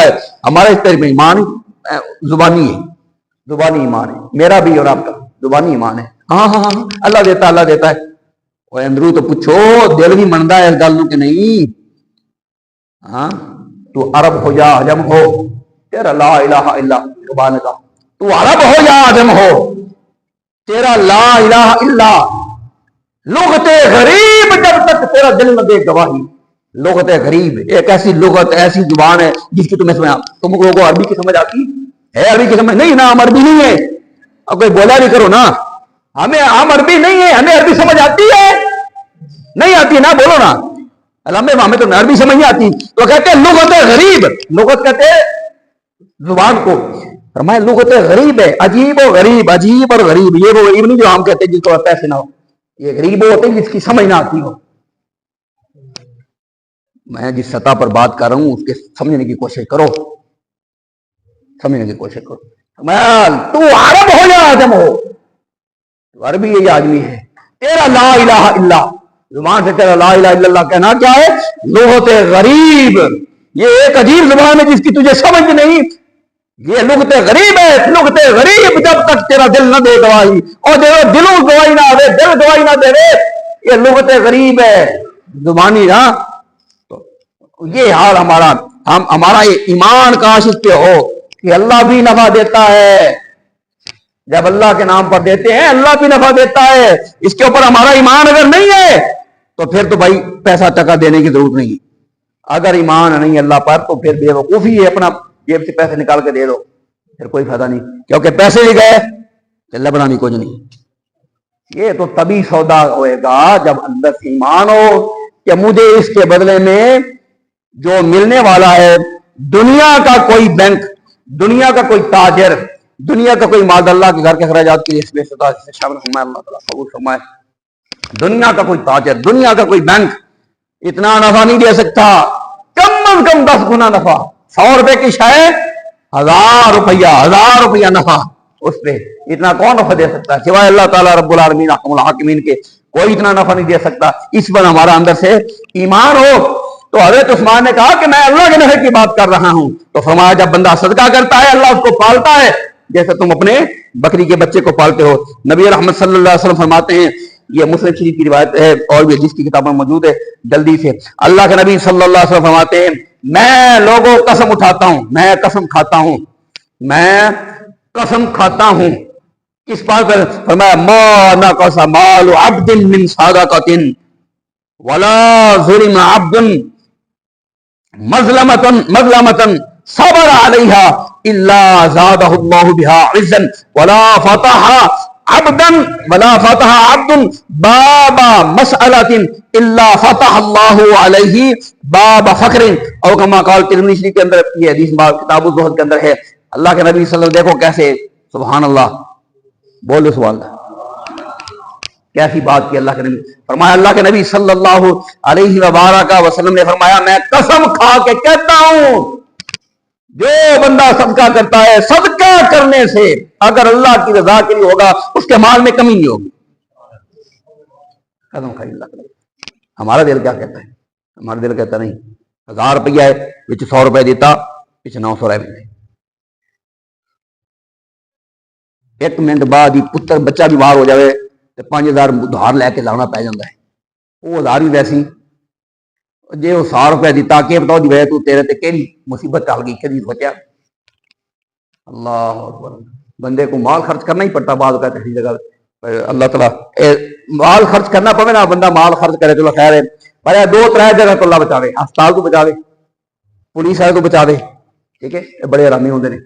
ہے ہمارا اس طرح ایمان زبانی ہے، زبانی ایمان ہے، میرا بھی اور آپ کا زبانی ایمان ہے، ہاں ہاں ہاں اللہ دیتا ہے، اللہ دیتا ہے۔ وہ اندرو تو پوچھو دل بھی منتا ہے اس گل کہ نہیں؟ ہاں تو عرب ہو یا عجم ہو، تیرا لا الہ الا زبان کا، تو عرب ہو یا عجم ہو، تیرا لا الہ الا لغت غریب جب تک تیرا دل نہ دے گواہی۔ لغت غریب ایک ایسی لغت، ایسی زبان ہے جس کی تمہیں سمجھ، تم لوگوں کو عربی کی سمجھ آتی ہے؟ عربی کی سمجھ نہیں نا، ہم عربی نہیں ہے، اب کوئی بولا بھی کرو نا، ہم عربی نہیں ہے، ہمیں عربی سمجھ آتی ہے؟ نہیں آتی نا، بولو نا ہمیں تو عربی سمجھ نہیں آتی، تو کہتے ہیں لغت غریب، لغت کہتے ہیں زبان کو، فرمایا لغت غریب ہے، عجیب و غریب، عجیب اور غریب، یہ وہ غریب نہیں جو ہم کہتے ہیں جس کو پیسے نہ ہو، یہ غریب وہ ہوتے ہیں جس کی سمجھ نہ آتی ہو۔ میں جس سطح پر بات کر رہا ہوں اس کے سمجھنے کی کوشش کرو، سمجھنے کی کوشش کرو۔ تو عرب ہو یا عجم ہو، تو عربی ہے یا آدمی ہے، تیرا لا الہ الا زبان سے تیرا لا الہ الا اللہ کہنا کیا ہے؟ لغت غریب، یہ ایک عجیب زبان ہے جس کی تجھے سمجھ نہیں، یہ لغت غریب ہے، لغت غریب جب تک تیرا دل نہ دے گواہی، اور دلوں گواہی نہ دے، دل گواہی نہ دے، یہ لغت غریب ہے زبانی نا۔ تو یہ حال ہمارا یہ ایمان کاش اس پہ ہو کہ اللہ بھی نفع دیتا ہے، جب اللہ کے نام پر دیتے ہیں اللہ بھی نفع دیتا ہے، اس کے اوپر ہمارا ایمان اگر نہیں ہے تو پھر تو بھائی پیسہ ٹکا دینے کی ضرورت نہیں، اگر ایمان نہیں اللہ پر تو پھر بے وقوفی ہے، اپنا جیب سے پیسے نکال کے دے دو، پھر کوئی فائدہ نہیں، کیونکہ پیسے ہی گئے چلے بنانی کچھ نہیں۔ یہ تو تبھی سودا ہوئے گا جب اندر سے ایمان ہو کہ مجھے اس کے بدلے میں جو ملنے والا ہے، دنیا کا کوئی بینک، دنیا کا کوئی تاجر، دنیا کا کوئی مال اللہ کے گھر کے اخراجات کے لیے اس میں شامل فرمائے، اللہ تعالیٰ قبول فرمائے، دنیا کا کوئی تاجر، دنیا کا کوئی بینک اتنا نفع نہیں دے سکتا، کم از کم 10 گنا نفع، 100 روپے کی شے 1000 روپیہ نفع، اس پہ اتنا کون نفع دے سکتا ہے سوائے اللہ تعالیٰ رب العالمین احکم الحاکمین کے؟ کوئی اتنا نفع نہیں دے سکتا۔ اس پر ہمارا اندر سے ایمان ہو تو حضرت عثمان نے کہا کہ میں اللہ کے نفع کی بات کر رہا ہوں، تو فرمایا جب بندہ صدقہ کرتا ہے اللہ اس کو پالتا ہے جیسے تم اپنے بکری کے بچے کو پالتے ہو۔ نبی رحمت صلی اللہ علیہ وسلم فرماتے ہیں، یہ مسلم شریف کی روایت ہے اور بھی جس کی کتابوں میں موجود ہے، جلدی سے اللہ کے نبی صلی اللہ علیہ وسلم فرماتے ہیں، میں لوگوں قسم اٹھاتا ہوں، میں قسم کھاتا ہوں، میں قسم کھاتا ہوں، کس بات پر؟ فرمایا ما نقص مال عبد من صدقۃ ولا ظلم عبد مظلمۃ صبر علیہا الا زادہ اللہ بها عزا ولا فتح عبد باب مسألۃ الا فتح اللہ علیہ باب فقر، او کما قال ترمذی شریف کے اندر یہ حدیث کتاب الزہد کے اندر ہے۔ اللہ کے نبی صلی اللہ علیہ وسلم دیکھو کیسے، سبحان اللہ، بولو سبحان اللہ، کیسی بات کی اللہ کے نبی، فرمایا اللہ کے نبی صلی اللہ علیہ وبارک وسلم نے فرمایا میں قسم کھا کے کہتا ہوں جو بندہ صدقہ کرتا ہے، صدقہ کرنے سے اگر اللہ کی رضا کے لیے ہوگا اس کے مال میں کمی نہیں ہوگی۔ قسم کھائی اللہ کے نبی۔ ہمارا دل کیا کہتا ہے؟ ہمارا دل کہتا نہیں 1000 روپیہ ہے پچھے 100 روپے دیتا، پچھے 900 روپے، ایک منٹ بعد ہی پتر بچہ بھی باہر ہو جائے تو 5000 ادھار لے کے لانا پی جاتا ہے، وہ 1000 بھی ویسی جی وہ 100 روپے دیتا کہ بتاؤ دی تو تیرے تے کیڑی مصیبت ٹل گئی، کدی سوچا؟ اللہ اکبر، بندے کو مال خرچ کرنا ہی پڑتا بعض کا کسی جگہ، اللہ تعالیٰ مال خرچ کرنا پڑے نا، بندہ مال خرچ کرے چلو خیر ہے، پر 2-3 جگہ تو اللہ بچا دے، ہسپتال تو بچا دے، پولیس والے تو بچا دے، ٹھیک ہے، بڑے حرامی ہوندے نے،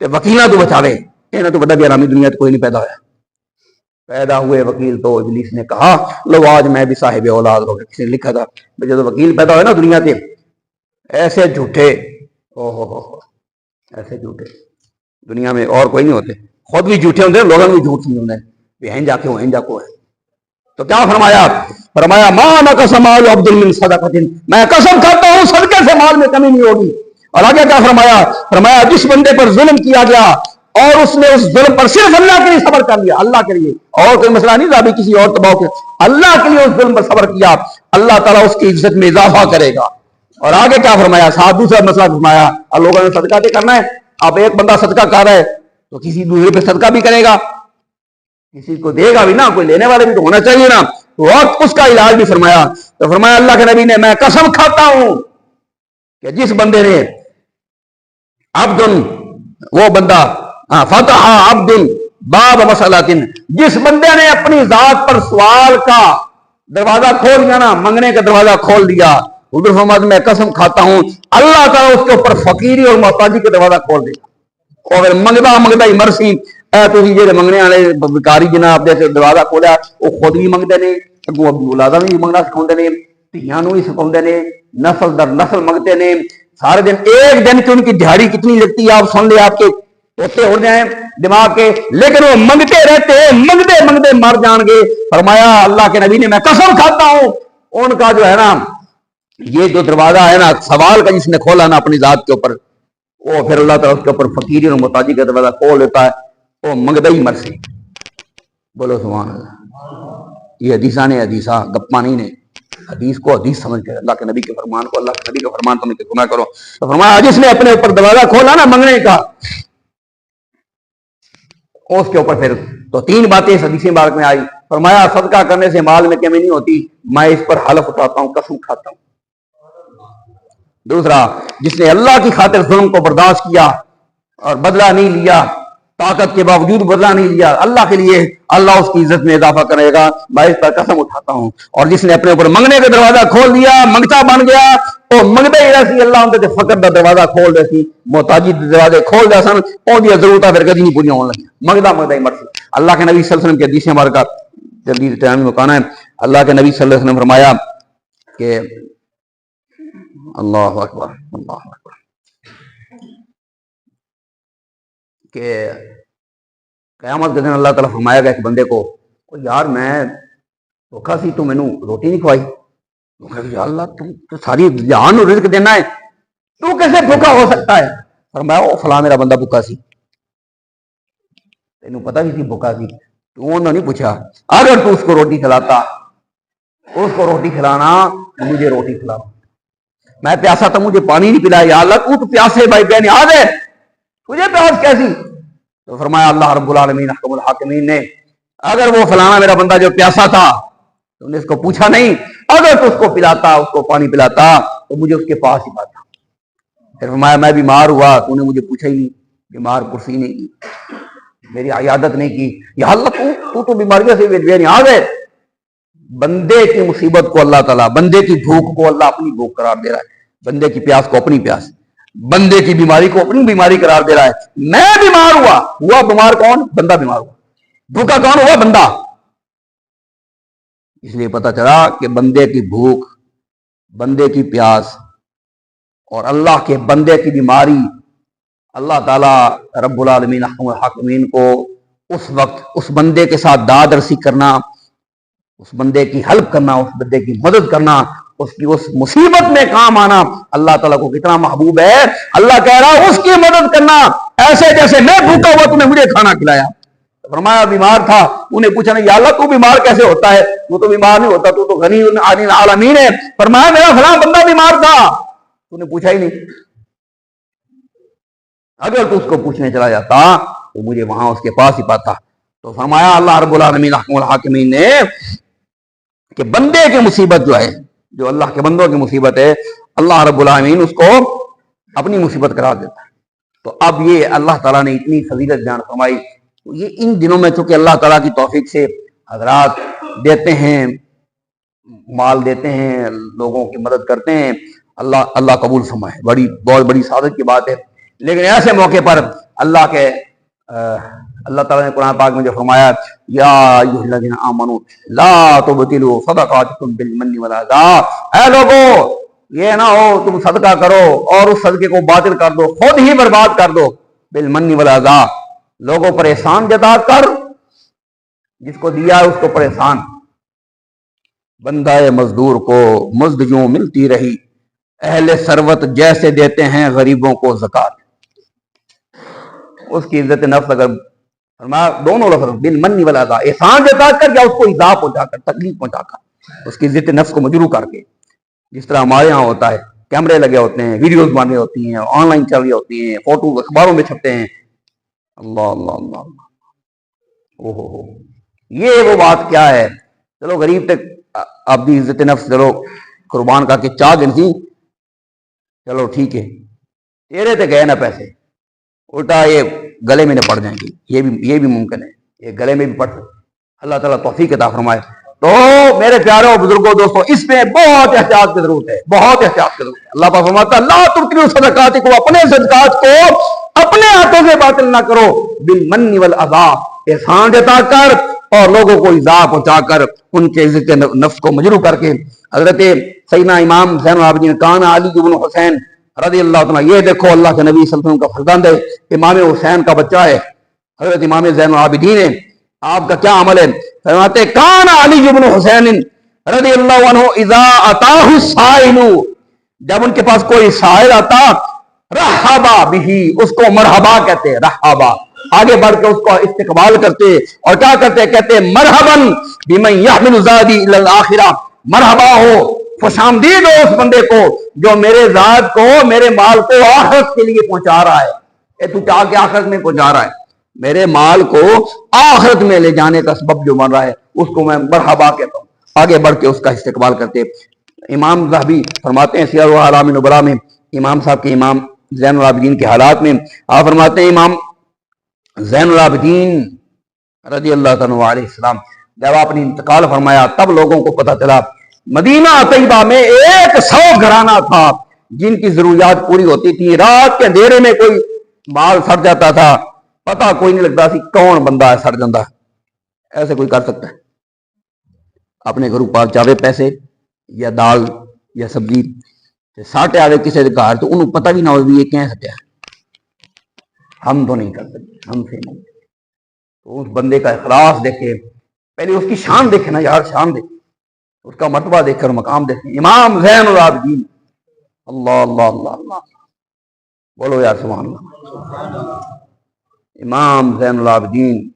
وکیلاں تو بچا دے، تو بڑا بھی حرامی دنیا کوئی نہیں پیدا ہوا، پیدا ہوئے وکیل تو ابلیس نے کہا لو آج میں بھی صاحب اولاد ہو گیا، کسی نے لکھا تھا جب وکیل پیدا ہوئے نا دنیا کے، ایسے جھوٹے، ایسے جھوٹے دنیا میں اور کوئی نہیں ہوتے، خود بھی جھوٹے ہوتے ہیں، لوگوں بھی جھوٹ سمجھتے ہیں، بہن جا کے ہو ہن جا کو ہے۔ تو کیا فرمایا؟ فرمایا ما نقص مال عبد من صدقۃ، میں قسم کھاتا ہوں صدقے سے مال میں کمی نہیں ہوگی۔ اور آگے کیا فرمایا؟ فرمایا جس بندے پر ظلم کیا گیا اور اس نے اس ظلم پر صرف اللہ کے لیے صبر کر لیا، اللہ کے لیے، اور کوئی مسئلہ نہیں تھا کسی اور تباہ کے، اللہ کے لیے اس ظلم پر صبر کیا، اللہ تعالیٰ اس کی عزت میں اضافہ کرے گا، اور آگے کیا فرمایا؟ صاحب دوسرا مسئلہ فرمایا، اب لوگوں نے صدقہ کرنا ہے، اب ایک بندہ صدقہ کر رہا ہے تو کسی دوسرے پہ صدقہ بھی کرے گا، کسی کو دے گا بھی نا، کوئی لینے والے بھی تو ہونا چاہیے نا، تو اس کا علاج بھی فرمایا۔ تو فرمایا اللہ کے نبی نے میں قسم کھاتا ہوں کہ جس بندے نے عبد، وہ بندہ فتح عبد باب مسئلۃ، جس بندے نے اپنی ذات پر سوال کا دروازہ کھول دیا نا، منگنے کا دروازہ کھول دیا، حضور فرماتے میں قسم کھاتا ہوں اللہ تعالیٰ اس کے اوپر فقیری اور محتاجی کا دروازہ کھول دے گا، اور منگتا منگتا ہی مرسی اے تسی جڑے منگنے والے بکاری جناب دے دروازہ کھولیا، وہ خود بھی منگتے نے، اگوں اپنی اولاداں بھی منگنا سکھاؤندے نے، دھیاں نوں بھی سکھاؤندے نے، نسل در نسل منگتے نے، سارے دن ایک دن کی ان کی دیہڑی کتنی لگتی ہے آپ سن لے، آپ کے ہوتے ہو جائیں دماغ کے، لیکن وہ منگتے رہتے ہیں، منگتے منگتے مر جان گے۔ فرمایا اللہ کے نبی نے میں قسم کھاتا ہوں ان کا جو ہے نا یہ جو دروازہ ہے نا سوال کا، جس نے کھولا نا اپنی ذات کے اوپر، وہ پھر اللہ تعالیٰ اس کے اوپر فقیری اور محتاجی کا دروازہ کھول دیتا ہے، وہ منگتا ہی مرسی۔ بولو سبحان اللہ۔ یہ حدیثاں نے، حدیثاں گپاں نہیں نے، حدیث کو حدیث سمجھ کر اللہ کے نبی کے فرمان کو اللہ کے نبی کا فرمان سمجھ کے گناہ کرو۔ تو فرمایا جس نے اپنے اوپر دروازہ کھولا نا منگنے کا، اس کے اوپر پھر تو تین باتیں اس حدیث مبارک میں آئی۔ فرمایا صدقہ کرنے سے مال میں کمی نہیں ہوتی، میں اس پر حلف اٹھاتا ہوں، قسم کھاتا ہوں۔ دوسرا، جس نے اللہ کی خاطر ظلم کو برداشت کیا اور بدلہ نہیں لیا، طاقت کے باوجود بدلہ نہیں لیا اللہ کے لیے، اللہ اس کی عزت میں اضافہ کرے گا، میں اس پر قسم اٹھاتا ہوں۔ اور جس نے اپنے اوپر منگنے کا دروازہ کھول دیا، منگتا بن گیا، وہ منگتے ہی رہسی، اللہ ان کے فقر کا دروازہ کھول دے سی، محتاجی دروازے کھول دے سن، ان کی ضرورت پھر کدی نہیں پوری ہونے لگی، منگتا منگتا ہی مرسی۔ اللہ کے نبی صلی اللہ علیہ وسلم کے حدیث ہمارے کا جلدی ٹائم مکانا ہے۔ اللہ کے نبی صلی اللہ علیہ وسلم فرمایا کہ اللہ اکبر اللہ اکبر، کہ قیامت کے دن اللہ تعالیٰ فرمائے گا ایک بندے کو، یار میں بھوکا سی تو مینوں روٹی نہیں کھوائی، یا اللہ تم تو ساری جہان نوں رزق دینا ہے، تو کیسے بھوکا ہو سکتا ہے؟ فرمایا وہ فلاں میرا بندہ بھوکا سی، تینوں پتہ بھی سی بھوکا سی، تو انہوں نے نہیں پوچھا، اگر تو اس کو روٹی کھلاتا، اس کو روٹی کھلانا، مجھے روٹی کھلانا، میں پیاسا تھا مجھے پانی نہیں پلایا، یا اللہ تو پیاسے بھائی بے نیاز ہے، تجھے پیاس کیسی؟ تو فرمایا اللہ رب العالمین احکم الحاکمین نے، اگر وہ فلانا میرا بندہ جو پیاسا تھا تو نے اس کو پوچھا نہیں، اگر تو اس کو پلاتا، اس کو پانی پلاتا تو مجھے اس کے پاس ہی پاتا۔ پھر فرمایا میں بیمار ہوا، تو نے مجھے پوچھا ہی نہیں، بیمار پرسی نہیں کی، میری عیادت نہیں کی، یا اللہ تو بیماریوں سے بے نیاز ہے۔ بندے کی مصیبت کو اللہ تعالیٰ، بندے کی بھوک کو اللہ اپنی بھوک قرار دے رہا ہے، بندے کی پیاس کو اپنی پیاس، بندے کی بیماری کو اپنی بیماری قرار دے رہا ہے۔ میں بیمار ہوا بیمار کون؟ بندہ بیمار ہوا، بھوکا کون ہوا؟ بندہ۔ اس لیے پتہ چلا کہ بندے کی بھوک، بندے کی پیاس اور اللہ کے بندے کی بیماری، اللہ تعالیٰ رب العالمین احکم الحاکمین کو اس وقت اس بندے کے ساتھ داد رسی کرنا، اس بندے کی ہیلپ کرنا، اس بندے کی مدد کرنا، اس کی اس مصیبت میں کام آنا اللہ تعالیٰ کو کتنا محبوب ہے۔ اللہ کہہ رہا اس کی مدد کرنا ایسے جیسے میں بھوکا ہوا تو نے مجھے کھانا کھلایا۔ فرمایا بیمار تھا، انہیں پوچھا نہیں یا اللہ تو بیمار کیسے ہوتا ہے؟ تو بیمار نہیں ہوتا، تو غنی عن العالمین ہے۔ فرمایا میرا فلاں بندہ بیمار تھا، تو نے پوچھا ہی نہیں، اگر تو اس کو پوچھنے چلا جاتا تو مجھے وہاں اس کے پاس ہی پاتا۔ تو فرمایا اللہ رب العالمین احکم الحاکمین نے کہ بندے کی مصیبت جو ہے، جو اللہ کے بندوں کی مصیبت ہے، اللہ رب العالمین اس کو اپنی مصیبت قرار دیتا ہے۔ تو اب یہ اللہ تعالیٰ نے اتنی فضیلت بیان فرمائی، تو یہ ان دنوں میں چونکہ اللہ تعالیٰ کی توفیق سے حضرات دیتے ہیں، مال دیتے ہیں، لوگوں کی مدد کرتے ہیں، اللہ قبول فرمائے، بہت بڑی سعادت کی بات ہے۔ لیکن ایسے موقع پر اللہ تعالیٰ نے قرآن پاک میں جو فرمایا یا ایھا الذین آمنوا لا تبطلوا صدقاتکم بالمن والعذاب، اے لوگو یہ نہ ہو تم صدقہ کرو اور اس صدقے کو باطل کر دو، خود ہی برباد کر دو، بالمن والعذاب، لوگوں پر احسان جتا کر، جس کو دیا ہے اس کو پر احسان، بندہ مزدور کو مزد یوں ملتی رہی، اہل ثروت جیسے دیتے ہیں غریبوں کو زکات، اس کی عزت نفس اگر فرمایا دونوں لفظ بالمن والعذا، احسان جتا کر یا اس کو ایذا پہنچا کر، تکلیف پہنچا کر، اس کی عزت نفس کو مجروح کر کے، جس طرح ہمارے ہاں ہوتا ہے کیمرے لگے ہوتے ہیں، ویڈیوز بن رہی ہوتی ہیں، آن لائن چل رہی ہوتی ہیں، فوٹو اخباروں میں چھپتے ہیں. اللہ اللہ اللہ اللہ. اوہ یہ وہ بات کیا ہے؟ چلو غریب تک آپ دی عزت نفس چلو قربان کر کے چاہ گنتی، چلو ٹھیک ہے، تیرے تے گئے نا پیسے، الٹا یہ گلے میں نہ پڑ جائیں گے. یہ بھی ممکن ہے، یہ گلے میں بھی پڑ سکتے. اللہ تعالیٰ توفیق عطا فرمائے. تو میرے پیاروں بزرگوں دوستوں، اس میں بہت احتیاط کی ضرورت ہے، بہت احتیاط کی ضرورت ہے. اللہ پاک فرماتا ہے لا تبطلوا صدقاتکم، اپنے صدقات کو اپنے ہاتھوں سے باطل نہ کرو، بالمن والعذا، احسان جتا کر اور لوگوں کو ایذا پہنچا کر، ان کے عزت نفس کو مجروح کر کے. حضرت سیدنا امام زین العابدین کان علی بن حسین رضی اللہ تعالیٰ، یہ دیکھو اللہ کے نبی صلی اللہ علیہ وسلم کا فرزند ہے، امام حسین کا بچہ ہے حضرت امام زین العابدین ہے. آپ کا کیا عمل ہے؟ فرماتے کان علی بن حسین رضی اللہ عنہ اذا اتاہ السائل، جب ان کے پاس کوئی سائل آتا، رحبا بھی، اس کو مرحبا کہتے، رحبا، آگے بڑھ کے اس کو استقبال کرتے. اور کیا کرتے؟ کہتے مرحباً بمن یحمل زادی الی الاخرہ، مرحبا ہو، خوش آمدید ہو اس بندے کو جو میرے ذات کو، میرے مال کو آخرت کے لیے پہنچا رہا ہے. اے تو چاہ کے آخرت میں پہنچا رہا ہے، میرے مال کو آخرت میں لے جانے کا سبب جو بن رہا ہے اس کو میں مرحبا کہتا ہوں. آگے بڑھ کے اس کا استقبال کرتے. امام ذہبی فرماتے ہیں سیر اعلام نبلاء میں، امام صاحب کے، امام زین العابدین کے حالات میں آپ فرماتے ہیں امام زین العابدین رضی اللہ تعالیٰ علیہ السلام جب آپ نے انتقال فرمایا، تب لوگوں کو پتہ چلا مدینہ طیبہ میں 100 گھرانہ تھا جن کی ضروریات پوری ہوتی تھی. رات کے اندھیرے میں کوئی مال سڑ جاتا تھا، پتہ کوئی نہیں لگتا سی کون بندہ ہے سڑ جاتا. ایسے کوئی کر سکتا ہے؟ اپنے گھروں پاس جاوے پیسے یا دال یا سبزی ساٹے آوے کسی کے گھر، تو انہوں پتہ بھی نہ ہو بھی یہ کہیں سٹیا. ہم تو نہیں کر سکتے، ہم سے نہیں. تو اس بندے کا اخلاص دیکھے، پہلے اس کی شان دیکھے نا یار، شان دیکھے، اس کا مرتبہ دیکھ کر مقام دیکھیں. امام زین العابدین، اللہ اللہ اللہ اللہ، بولو یار سبحان اللہ. امام زین العابدین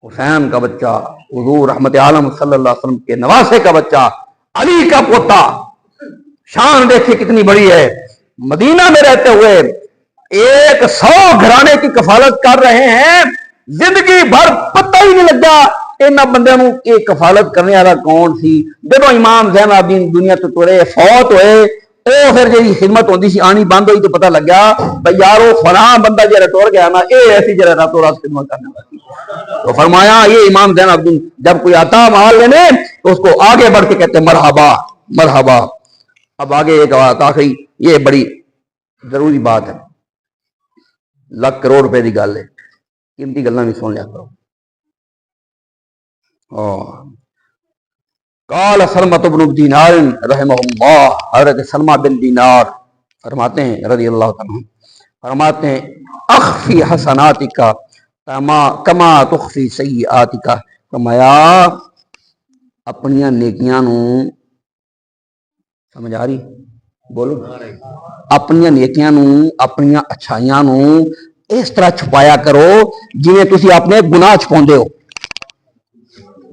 حسین کا بچہ، حضور رحمت عالم صلی اللہ علیہ وسلم کے نواسے کا بچہ، علی کا پوتا، شان دیکھیں کتنی بڑی ہے. مدینہ میں رہتے ہوئے 100 گھرانے کی کفالت کر رہے ہیں، زندگی بھر پتہ ہی نہیں لگا انہاں بندیاں نوں یہ کفالت کرنے والا کون سی. جب امام زین العابدین دنیا تو ٹرے، فوت ہوئے، او پھر جی خدمت ہوندی سی آنی بند ہوئی تو پتہ لگا بھئی یارو فلاں بندہ جڑا ٹر گیا نا، اے ایسی جڑا راتوں رات خدمت کرنے والی. تو فرمایا یہ امام زین العابدین جب کوئی آتا مال لینے تو اس کو آگے بڑھ کے کہتے مرحبا مرحبا. اب آگے ایک بات آخری، یہ بڑی ضروری بات ہے، لاکھ کروڑ روپے کی گل ہے، قیمتی گلاں بھی سن لیا کرو. قال سلمۃ بن دینار رحمہ اللہ، حضرت سلمہ بن دینار فرماتے ہیں رضی اللہ تعالیٰ فرماتے ہیں اخفی حسناتک کما تخفی سیئاتک، فرمایا اپنیاں نیکیاں نو، سمجھ آ رہی؟ بولو. اپنیاں نیکیاں نو، اپنیاں اچھائیاں نو اس طرح چھپایا کرو جویں تسی اپنے گناہ چھپاندے ہو.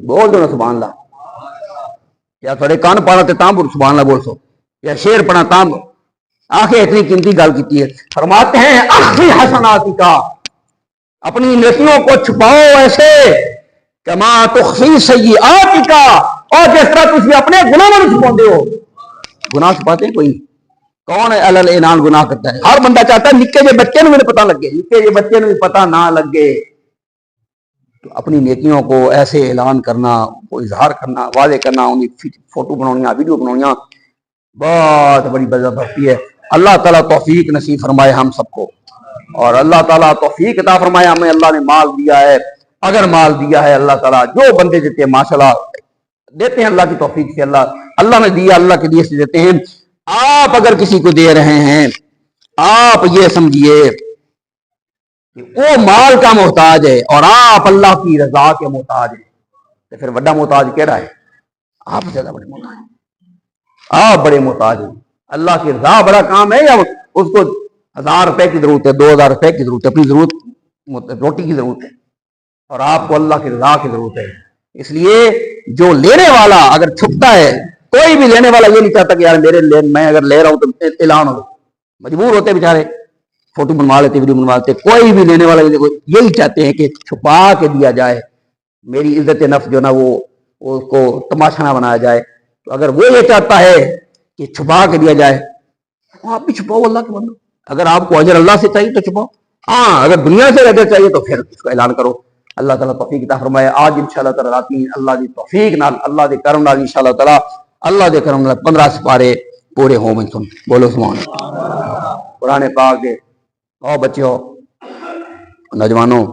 بول دو نا سبحان اللہ. یا تھوڑے کان پانا تے تاں سبحان اللہ بول سو، یا شیر پڑھا تاں. آخر اتنی قیمتی گل کی ہے. فرماتے ہیں اخفی حسناتک، اپنی نیکیوں کو چھپاؤ ایسے کما تخفی سیئاتک، اور جس طرح تسی اپنے گناہ نو چھپاندے ہو. گناہ چھپاتے ہیں کوئی؟ کون ہے علل اعلان گناہ کرتا ہے؟ ہر بندہ چاہتا ہے نکے جے بچے نو بھی پتہ لگے، نکے جے بچے نو بھی پتہ نہ لگے. تو اپنی نیکیوں کو ایسے اعلان کرنا، کو اظہار کرنا، واضح کرنا، ان کی فوٹو بناؤنیاں، ویڈیو بناؤنیاں بہت بڑی بذت ہوتی ہے. اللہ تعالیٰ توفیق نصیب فرمائے ہم سب کو، اور اللہ تعالیٰ توفیق عطا فرمائے ہمیں. اللہ نے مال دیا ہے، اگر مال دیا ہے اللہ تعالیٰ، جو بندے دیتے ہیں ماشاءاللہ دیتے ہیں اللہ کی توفیق سے، اللہ نے دیا، اللہ کے دیے سے دیتے ہیں. آپ اگر کسی کو دے رہے ہیں، آپ یہ سمجھیے کہ وہ مال کا محتاج ہے اور آپ اللہ کی رضا کے محتاج ہیں، تو پھر بڑا محتاج کیڑا ہے؟ آپ زیادہ بڑے محتاج ہیں، آپ بڑے محتاج ہیں. اللہ کی رضا بڑا کام ہے، یا اس کو 1000 روپے کی ضرورت ہے، 2000 روپے کی ضرورت ہے، اپنی ضرورت روٹی کی ضرورت ہے، اور آپ کو اللہ کی رضا کی ضرورت ہے. اس لیے جو لینے والا اگر چھپتا ہے کوئی بھی لینے والا یہ نہیں چاہتا کہ یار میں اگر لے رہا ہوں تو اعلان ہو، مجبور ہوتے بیچارے، فوٹو بنوا لیتے، ویڈیو بنوا لیتے۔ کوئی بھی لینے والا یہی چاہتے ہیں کہ چھپا کے دیا جائے، میری عزت نفس جو نا وہ اس کو تماشا نہ بنایا جائے۔ تو اگر وہ یہ چاہتا ہے کہ چھپا کے دیا جائے، آپ بھی چھپاؤ اللہ کے بندو۔ اگر آپ کو اجر اللہ سے چاہیے تو چھپاؤ، ہاں اگر دنیا سے اجر چاہیے تو پھر اس کا اعلان کرو۔ اللہ تعالیٰ توفیق عطا فرمائے۔ آج انشاءاللہ تعالیٰ رات میں اللہ دی توفیق نال، اللہ دے کرم نال انشاءاللہ تعالیٰ، اللہ دے کرم نال 15 سپارے پورے ہوں من سن۔ بولو سبحان اللہ۔ قرآن پاک دے او بچیو نوجوانوں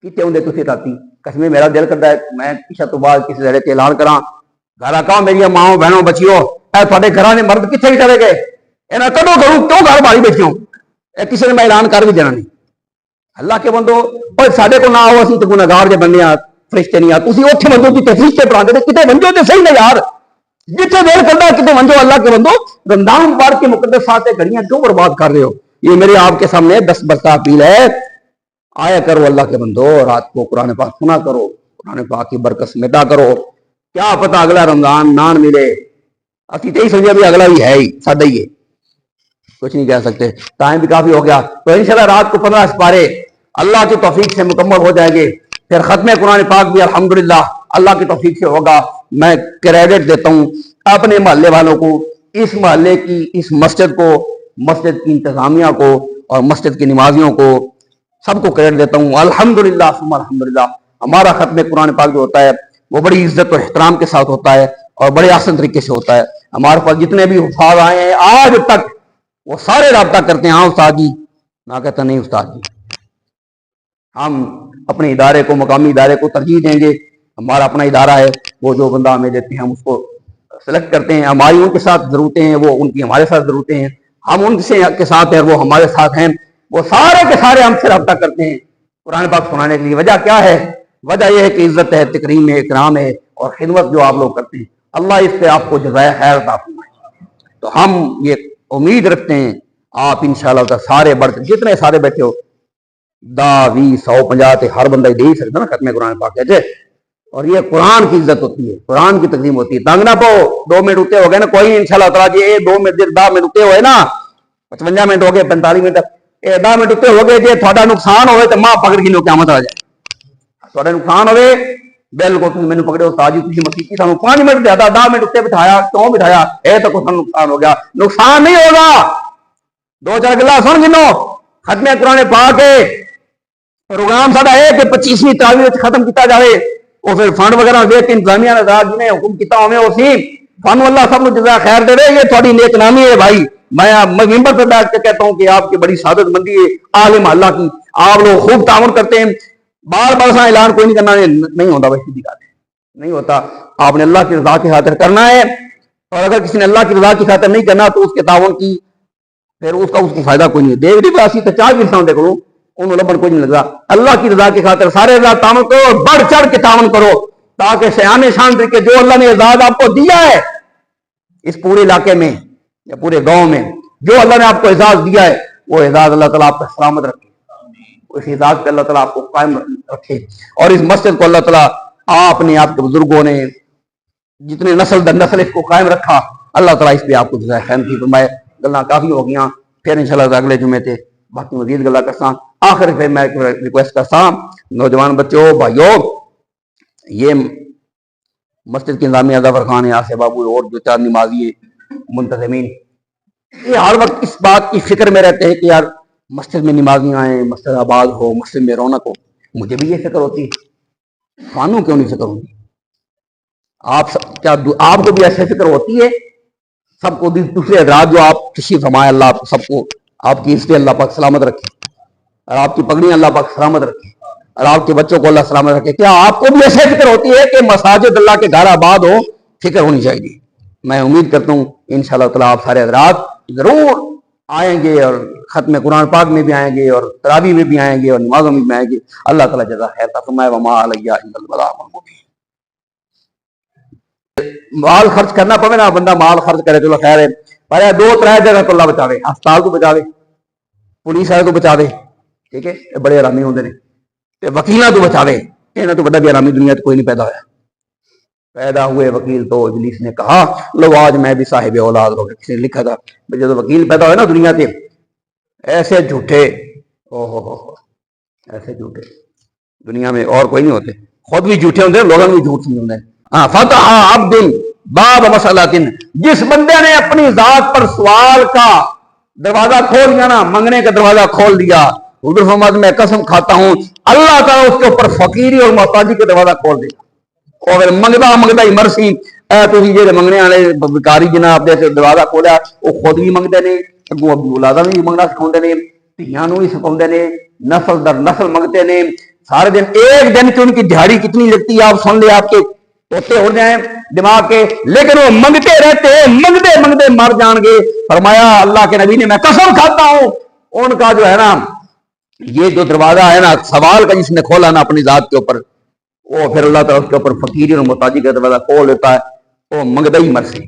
کتے ہوں تھی راتی، قسمیں میرا دل کرتا ہے میں عشاء تو بعد کسی ذریعے تے اعلان کراں، گھر آ میری ماں بہنوں بچیو، اے تھوڑے گھراں دے مرد کتنے چلے گئے، انہاں کدوں کروں کیوں گھر باری بیٹھیوں، اے کسی نے میں اعلان کر بھی دینا نہیں۔ اللہ کے بندو اوے ساڈے کو نہ آؤ، اسی تے گنہگار جے بندے آ، فرشتے نہیں آ، تسی اوتھے بندو کتے فرشتے پڑھاندے تے کتے ونجو تے صحیح نہ یار، جتنے دیر کردا کتے ونجو۔ اللہ کے بندو رمضان مبارک کے مقدس ساتھ گھڑیاں کیوں برباد کر رہے ہو؟ یہ میرے آپ کے سامنے 10 برسہ اپیل ہے، آیا کرو اللہ کے بندو، رات کو قرآن پاک سنا کرو، قرآن پاک کی برکت سمیٹا کرو، کیا پتہ اگلا رمضان نان ملے، اسی تے ہی سمجھا بھی اگلا بھی ہے ہی سادہ ہی ہے، کچھ نہیں کہہ سکتے، ٹائم بھی کافی ہو گیا۔ تو انشاءاللہ رات کو 15 سپارے اللہ کی توفیق سے مکمل ہو جائیں گے، پھر ختم قرآن پاک بھی الحمدللہ اللہ کی توفیق سے ہوگا۔ میں کریڈٹ دیتا ہوں اپنے محلے والوں کو، اس محلے کی، اس مسجد کو، مسجد کی انتظامیہ کو اور مسجد کی نمازیوں کو، سب کو کریڈٹ دیتا ہوں الحمدللہ ثم الحمدللہ۔ ہمارا ختم قرآن پاک جو ہوتا ہے وہ بڑی عزت و احترام کے ساتھ ہوتا ہے اور بڑے آسان طریقے سے ہوتا ہے۔ ہمارے پاس جتنے بھی حفاظ آئے ہیں آج تک وہ سارے رابطہ کرتے ہیں، ہاں استاد جی، نہ کہتا نہیں استاد جی، ہم اپنے ادارے کو، مقامی ادارے کو ترجیح دیں گے، ہمارا اپنا ادارہ ہے، وہ جو بندہ ہمیں دیتے ہیں ہم اس کو سلیکٹ کرتے ہیں، ہماری ان کے ساتھ ضرورتیں ہیں، وہ ان کی ہمارے ساتھ ضرورتیں ہیں، ہم ان سے کے ساتھ ہیں وہ ہمارے ساتھ ہیں، وہ سارے کے سارے ہم سے رابطہ کرتے ہیں قرآن پاک سنانے کے لیے۔ وجہ کیا ہے؟ وجہ یہ ہے کہ عزت ہے، تکریم ہے، اکرام ہے اور خدمت جو آپ لوگ کرتے ہیں، اللہ اس پہ آپ کو جزائے خیر عطا فرمائے۔ تو ہم یہ امید رکھتے ہیں آپ انشاءاللہ تعالی سارے بڑھ جتنے سارے بیٹھے ہو 10 20 150 تے ہر بندہ دے ہی سکتا نا ختم قرآن پاک ہے، اور یہ قرآن کی عزت ہوتی ہے، قرآن کی تکریم ہوتی ہے۔ تنگ نہ پو، 2 منٹ اتے ہو گئے نا، کوئی انشاءاللہ تعالی جی 2 منٹ 10 منٹ اتے ہوئے نا، 55 منٹ ہو گئے، 45 منٹ، 10 منٹ اتے ہو گئے، جی تھوڑا نقصان ہوئے تو ماں پکڑ کے لو قیامت آ جائے، تھوڑا نقصان ہوئے بالکل تم مینوں پکڑے استاد جی تسی مسیح سانو 5 منٹ زیادہ 10 منٹ اتے بٹھایا، کیوں بٹھایا؟ اے تو کوئی نقصان ہو گیا، نقصان نہیں ہوگا۔ 2-4 گلا سن گنو، ختم قرآن پاک ہے، پروگرام ساڈا ہے کہ 25ویں تراویح ختم کیتا جائے، اور پھر فنڈ وغیرہ دے کے انتظامیہ نے رات جنہیں حکم کیتا ہوئے اسی فن اللہ سب کو جزا خیر دے دے، یہ تھوڑی نیک نامی ہے بھائی۔ میں ممبر پر بیٹھ کے کہتا ہوں کہ آپ کی بڑی سعادت مندی ہے اہل محلہ کی، آپ لوگ خوب تعاون کرتے ہیں، بار بار سا اعلان کوئی نہیں کرنا نہیں ہوتا، بھائی سیدھی بات ہے نہیں ہوتا، آپ نے اللہ کی رضا کی خاطر کرنا ہے، اور اگر کسی نے اللہ کی رضا کی خاطر نہیں کرنا تو اس کے تعاون کی پھر اس کو فائدہ کوئی نہیں ہے۔ دیکھ دی باسی تو 4 گرساں دے کروں انہوں لبن کوئی نہیں لگا، اللہ کی رضا کی خاطر سارے رضا تعاون کرو اور بڑھ چڑھ کے تعاون کرو، تاکہ شیان شان طریقے جو اللہ نے اعزاز آپ کو دیا ہے اس پورے علاقے میں یا پورے گاؤں میں، جو اللہ نے آپ کو اعزاز دیا ہے وہ اعزاز اللہ تعالیٰ آپ کو سلامت رکھے، اس اعزاز پہ اللہ تعالیٰ آپ کو قائم رکھے، اور اس مسجد کو اللہ تعالیٰ آپ نے، آپ کے بزرگوں نے جتنے نسل در نسل اس کو قائم رکھا، اللہ تعالیٰ اس پہ آپ کو جزائے خیر نصیب فرمائے۔ گلاں کافی ہو گیاں، پھر انشاءاللہ اگلے جمعے تے باقی مزید گلا کرساں۔ آخر پہ میں ریکویسٹ کرساں نوجوان بچوں بھائیوں، یہ مسجد کی انتظامیہ ظفر خان ہے، آصف بابو اور جو 4 نمازی منتظمین، یہ ہر وقت اس بات کی فکر میں رہتے ہیں کہ یار مسجد میں نمازی آئیں، مسجد آباد ہو، مسجد میں رونق ہو۔ مجھے بھی یہ فکر ہوتی ہے، خانوں کیوں نہیں فکر ہوتی؟ آپ کو بھی ایسے فکر ہوتی ہے؟ سب کو دوسرے حضرات جو آپ تشریف فرمائے، اللہ آپ سب کو آپ کی عزت اللہ پاک سلامت رکھے، اور آپ کی پگڑیاں اللہ پاک سلامت رکھے، اور آپ کے بچوں کو اللہ سلامت رکھے۔ کیا آپ کو بھی ایسے فکر ہوتی ہے کہ مساجد اللہ کے گھر آباد ہو؟ فکر ہونی چاہیے۔ میں امید کرتا ہوں انشاءاللہ تعالیٰ آپ سارے حضرات ضرور آئیں گے، اور ختم قرآن پاک میں بھی آئیں گے، اور تراویح میں بھی آئیں گے، اور نمازوں میں بھی آئیں گے۔ اللہ تعالیٰ جزا خیر عطا فرمائے۔ وما علیہ الا البلاغ المبین۔ مال خرچ کرنا پڑے نا، بندہ مال خرچ کرے چلو خیر ہے، پر 2-3 جگہ تو اللہ بچاوے، ہسپتال تو بچاوے، پولیس والے تو بچاوے، ٹھیک ہے، یہ بڑے حرامی ہوندے نے، وکیلاں تو بچاوے، انہاں تو بڑا بھی حرامی دنیا تے کوئی نہیں پیدا ہویا۔ پیدا ہوئے وکیل تو ابلیس نے کہا لو آج میں بھی صاحب اولاد ہو گیا. کسی نے لکھا تھا جب وکیل پیدا ہوئے نا دنیا کے ایسے جھوٹے ایسے جھوٹے دنیا میں اور کوئی نہیں ہوتے. خود بھی جھوٹے ہوتے ہیں, لوگوں بھی جھوٹ سمجھتے ہیں. ہاں فتح عبد باب مسئلۃ, جس بندے نے اپنی ذات پر سوال کا دروازہ کھول دیا نا, منگنے کا دروازہ کھول دیا, حضور محمد میں قسم کھاتا ہوں اللہ تعالیٰ اس کے اوپر فقیری اور محتاجی کا دروازہ کھول دے گا. اور منگتا منگتا ہی مرسی تھی جی منگنے والے بکاری جناب دے دروازہ کھولیا, وہ خود بھی منگتے ہیں, اگوں اولاداں بھی منگنا سکھاؤندے نے, دھیاں نوں بھی سکھاؤندے نے, نسل در نسل منگتے ہیں سارے دن. ایک دن کی ان کی دہاڑی کتنی لگتی ہے آپ سن لے, آپ کے پوتے ہو جائیں دماغ کے, لیکن وہ منگتے رہتے ہیں, منگتے منگتے مر جان گے. فرمایا اللہ کے نبی نے میں قسم کھاتا ہوں ان کا جو ہے نا یہ جو دروازہ ہے نا سوال کا جس نے کھولا نا اپنی ذات کے اوپر, وہ پھر اللہ تعالیٰ اس کے اوپر فقیری اور محتاجی کا دروازہ کھول دیتا ہے, وہ منگتا ہی مرسی.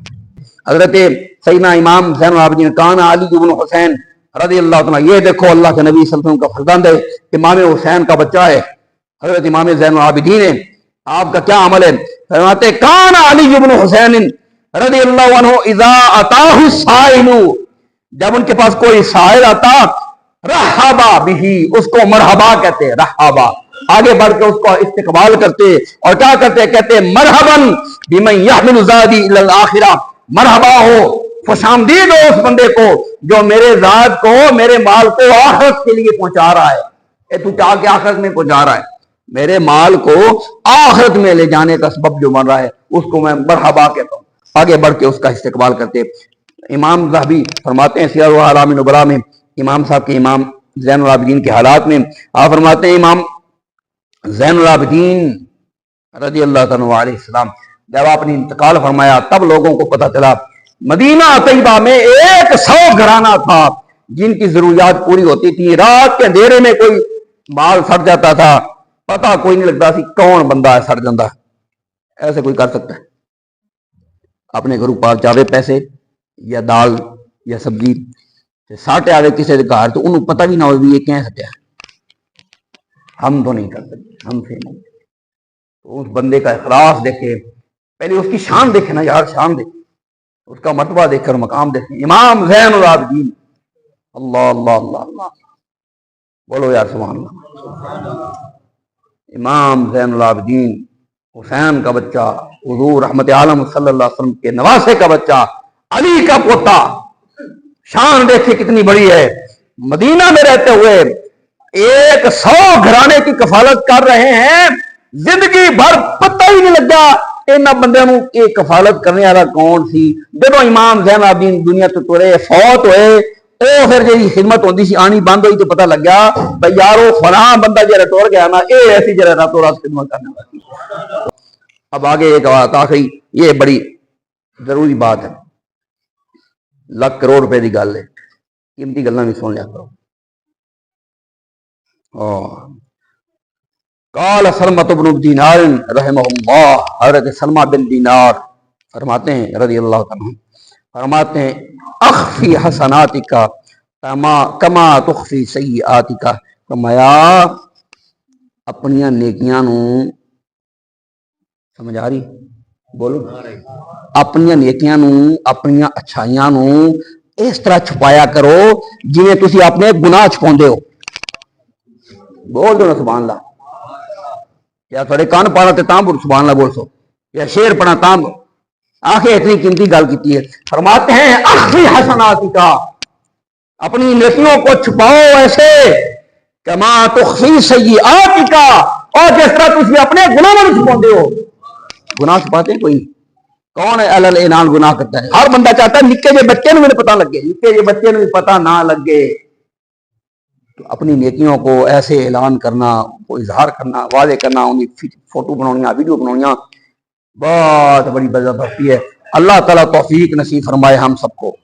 حضرت سیدنا امام زین العابدین کان علی بن حسین رضی اللہ تعالیٰ, یہ دیکھو اللہ کے نبی صلی اللہ علیہ وسلم کا فرزند ہے, امام حسین کا بچہ ہے حضرت امام زین العابدین ہے, آپ کا کیا عمل ہے؟ فرماتے کان علی بن حسین رضی اللہ عنہ اذا اتاہ السائل, جب ان کے پاس کوئی سائل آتا رحبا بھی, اس کو مرحبا کہتے ہیں, رحبا آگے بڑھ کے اس کو استقبال کرتے اور کیا کرتے, کہتے مرحباً بمن یحمل زادی الی الاخرہ, مرحبا ہو خوش آمدید ہو اس بندے کو جو میرے ذات کو میرے مال کو آخرت کے لیے پہنچا رہا ہے. تو چاہ کے آخرت میں پہنچا رہا ہے, میرے مال کو آخرت میں لے جانے کا سبب جو بن رہا ہے اس کو میں مرحبا کہتا ہوں. آگے بڑھ کے اس کا استقبال کرتے. امام ذہبی فرماتے ہیں سیار اعلام نبلاء میں, امام صاحب کے امام زین العابدین کے حالات میں آپ فرماتے ہیں امام زین العابدین رضی اللہ تعالیٰ علیہ السلام جب آپ نے انتقال فرمایا تب لوگوں کو پتہ چلا مدینہ طیبہ میں 100 گھرانہ تھا جن کی ضروریات پوری ہوتی تھی. رات کے اندھیرے میں کوئی مال سڑ جاتا تھا, پتہ کوئی نہیں لگتا سی کون بندہ ہے سڑ جاتا. ایسے کوئی کر سکتا ہے اپنے گھروں پار چاہے پیسے یا دال یا سبزی ساٹے آئے کسی کے گھر تو انہوں پتہ بھی نہ ہو بھی یہ کہیں سٹیا, ہم تو نہیں کر سکتے, ہم سے نہیں. تو اس بندے کا اخلاص دیکھے, پہلے اس کی شان دیکھے نا یار, شان دیکھے, اس کا مرتبہ دیکھ کر مقام دیکھے. امام زین العابدین, اللہ اللہ اللہ اللہ, بولو یار سبحان اللہ. امام زین العابدین حسین کا بچہ, حضور رحمت عالم صلی اللہ علیہ وسلم کے نواسے کا بچہ, علی کا پوتا, شان دیکھے کتنی بڑی ہے. مدینہ میں رہتے ہوئے 100 گھرانے کی کفالت کر رہے ہیں, زندگی بھر پتہ ہی نہیں لگا ان بندے نوں یہ کفالت کرنے والا کون سی. جب امام زین العابدین دنیا تو ٹرے فوت ہوئے, وہ پھر جی خدمت ہوتی سی آنی بند ہوئی تو پتہ لگ گیا بھائی یارو فلاں بندہ جرا ٹور گیا نا, یہ ایسی جرا راتوں رات خدمت کرنے والی. اب آگے ایک بات آخری, یہ بڑی ضروری بات ہے, لاکھ کروڑ روپے کی گل ہے, قیمتی گلاں بھی سن لیا کرو. قال سلمۃ بن دینار رحمہ اللہ, حضرت سلمہ بن دینار فرماتے ہیں رضی اللہ عنہ, فرماتے ہیں اخفی حسناتک کما تخفی سیئاتک, فرمایا اپنیاں نیکیاں نو, سمجھ آ رہی بولو, اپنیاں نیکیاں نو اپنیاں اچھائیاں نو اس طرح چھپایا کرو جویں تسی اپنے گناہ چھپاندے ہو. بول دو نا سبحان اللہ, یا تھوڑے کان پاڑا تے تاں سبحان اللہ بول سو, یا شیر پڑھا تاں. آخر اتنی قیمتی گل کی ہے. فرماتے ہیں اخفی حسناتک, اپنی نیکیوں کو چھپاؤ ایسے کما تخفی سیئاتک, اور جس طرح تسی اپنے گناہ کو چھپاندے ہو. گناہ چھپاتے کوئی کون ہے علل اعلان گناہ کرتا ہے؟ ہر بندہ چاہتا ہے نکے جے بچے نوں بھی پتہ لگے, نکے جے بچے نوں بھی پتہ نہ لگے. تو اپنی نیکیوں کو ایسے اعلان کرنا, کو اظہار کرنا, واضح کرنا, ان کی فوٹو بناؤنیاں, ویڈیو بناؤنیاں, بہت بڑی زبردستی ہے. اللہ تعالیٰ توفیق نصیب فرمائے ہم سب کو.